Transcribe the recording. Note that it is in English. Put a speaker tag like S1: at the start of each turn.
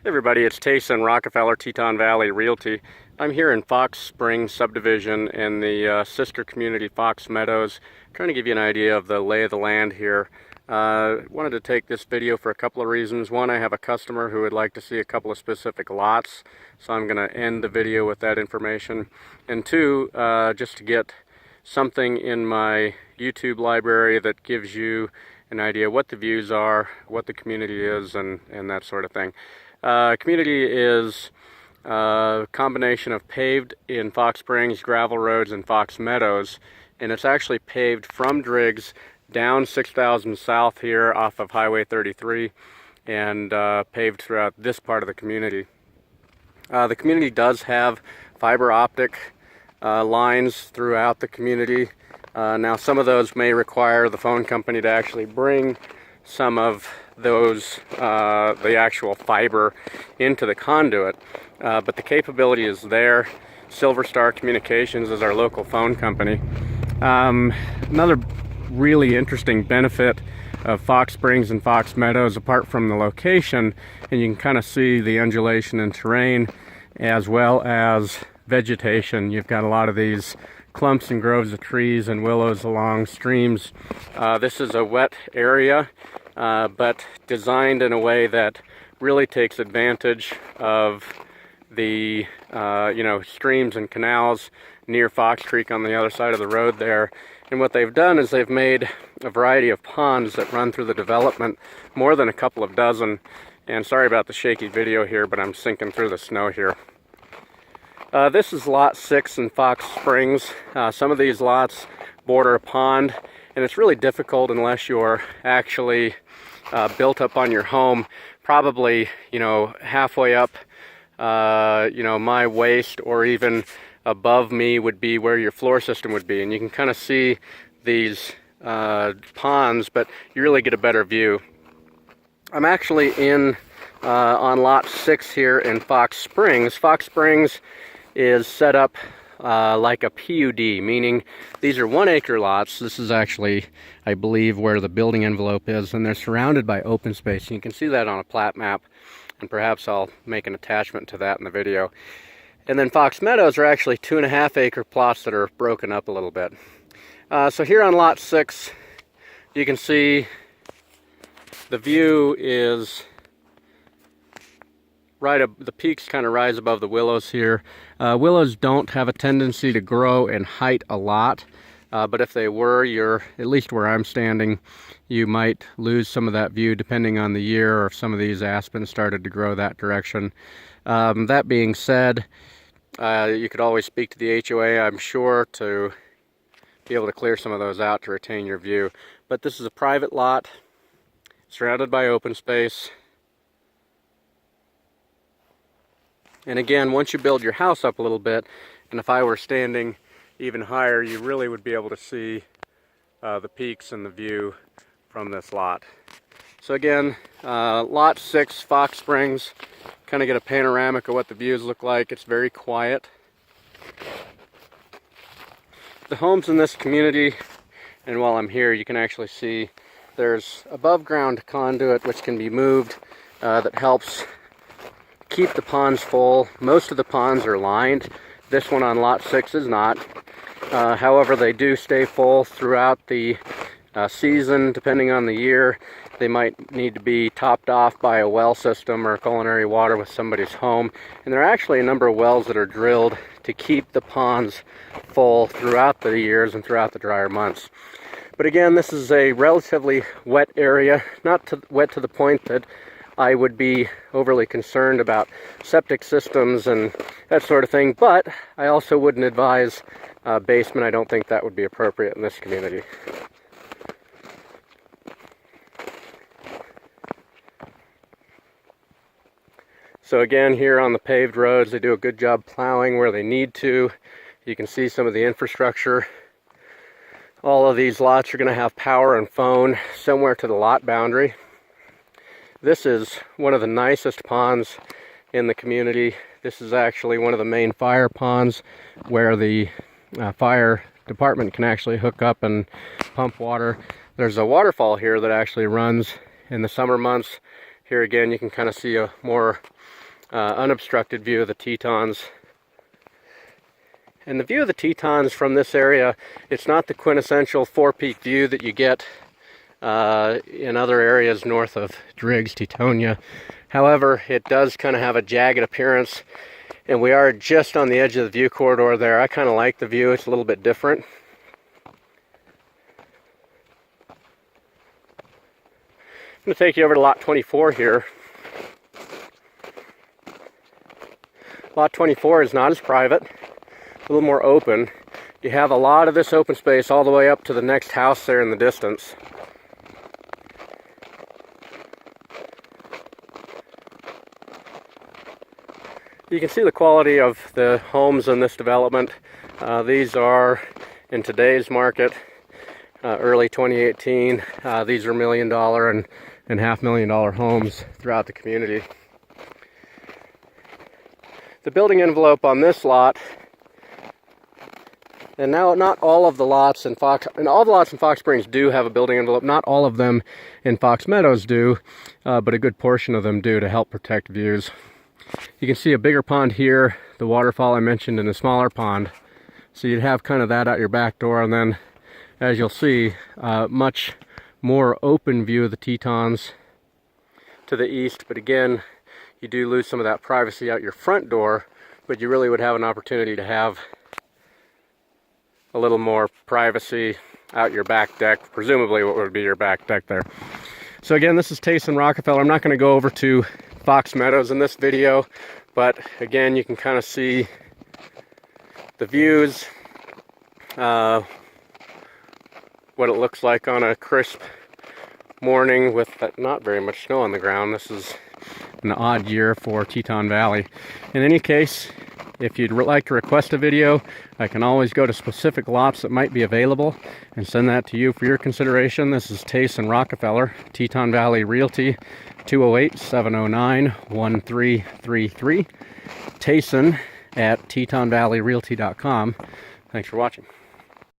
S1: Everybody, it's Tayson, Rockefeller, Teton Valley Realty. I'm here in Fox Springs subdivision in the sister community Fox Meadows, trying to give you an idea of the lay of the land here. Wanted to take this video for a couple of reasons. One, I have a customer who would like to see a couple of specific lots, so I'm going to end the video with that information. And two, just to get something in my YouTube library that gives you an idea what the views are, what the community is, and that sort of thing. Community is a combination of paved in Fox Springs, gravel roads in Fox Meadows, and it's actually paved from Driggs down 6,000 south here off of Highway 33 and paved throughout this part of the community. The community does have fiber optic lines throughout the community. Now some of those may require the phone company to actually bring some of those, the actual fiber into the conduit, but the capability is there. Silver Star Communications is our local phone company. Another really interesting benefit of Fox Springs and Fox Meadows, apart from the location, and you can kind of see the undulation in terrain as well as vegetation. You've got a lot of these clumps and groves of trees and willows along streams. This is a wet area, but designed in a way that really takes advantage of the streams and canals near Fox Creek on the other side of the road there. And what they've done is they've made a variety of ponds that run through the development, more than a couple of dozen. And sorry about the shaky video here, but I'm sinking through the snow here. This is lot 6 in Fox Springs. Some of these lots border a pond, and it's really difficult unless you're actually built up on your home, probably halfway up my waist, or even above me would be where your floor system would be, and you can kind of see these ponds, but you really get a better view. I'm actually on lot 6 here in Fox Springs. Fox Springs is set up like a PUD, meaning these are 1 acre lots. This is actually, I believe, where the building envelope is, and they're surrounded by open space. And you can see that on a plat map, and perhaps I'll make an attachment to that in the video. And then Fox Meadows are actually 2.5 acre plots that are broken up a little bit. So here on lot 6, you can see the view is right up, the peaks kind of rise above the willows here. Willows don't have a tendency to grow in height a lot, but if they were, at least where I'm standing, you might lose some of that view depending on the year, or if some of these aspens started to grow that direction. That being said, you could always speak to the HOA, I'm sure, to be able to clear some of those out to retain your view. But this is a private lot surrounded by open space. And again, once you build your house up a little bit, and if I were standing even higher, you really would be able to see the peaks and the view from this lot. So again, lot 6, Fox Springs, kind of get a panoramic of what the views look like. It's very quiet. The homes in this community, and while I'm here, you can actually see there's above ground conduit which can be moved that helps keep the ponds full. Most of the ponds are lined. This one on lot 6 is not. However, they do stay full throughout the season, depending on the year. They might need to be topped off by a well system or culinary water with somebody's home. And there are actually a number of wells that are drilled to keep the ponds full throughout the years and throughout the drier months. But again, this is a relatively wet area, not wet to the point that I would be overly concerned about septic systems and that sort of thing, but I also wouldn't advise basement. I don't think that would be appropriate in this community. So again, here on the paved roads, they do a good job plowing where they need to. You can see some of the infrastructure. All of these lots are going to have power and phone somewhere to the lot boundary. This is one of the nicest ponds in the community. This is actually one of the main fire ponds where the fire department can actually hook up and pump water. There's a waterfall here that actually runs in the summer months Here again, you can kind of see a more unobstructed view of the Tetons. And the view of the Tetons from this area, it's not the quintessential four-peak view that you get in other areas north of Driggs, Tetonia. However, it does kind of have a jagged appearance, and we are just on the edge of the view corridor there. I kind of like the view. It's a little bit different. I'm going to take you over to lot 24 here. Lot 24 is not as private, a little more open. You have a lot of this open space all the way up to the next house there in the distance. You can see the quality of the homes in this development. These are, in today's market, early 2018, these are $1 million and $500,000 homes throughout the community. The building envelope on this lot, and now not all of the lots in Fox Springs do have a building envelope. Not all of them in Fox Meadows do, but a good portion of them do to help protect views. You can see a bigger pond here, the waterfall I mentioned, and a smaller pond. So you'd have kind of that out your back door, and then, as you'll see, much more open view of the Tetons to the east. But again, you do lose some of that privacy out your front door, but you really would have an opportunity to have a little more privacy out your back deck, presumably what would be your back deck there. So again, this is Tace and Rockefeller. I'm not going to go over to Fox Meadows in this video, but again, you can kind of see the views, what it looks like on a crisp morning with not very much snow on the ground. This is an odd year for Teton Valley. In any case, if you'd like to request a video, I can always go to specific lots that might be available and send that to you for your consideration. This is Tace and Rockefeller, Teton Valley Realty, 208-709-1333. Tayson at TetonValleyRealty.com. Thanks for watching.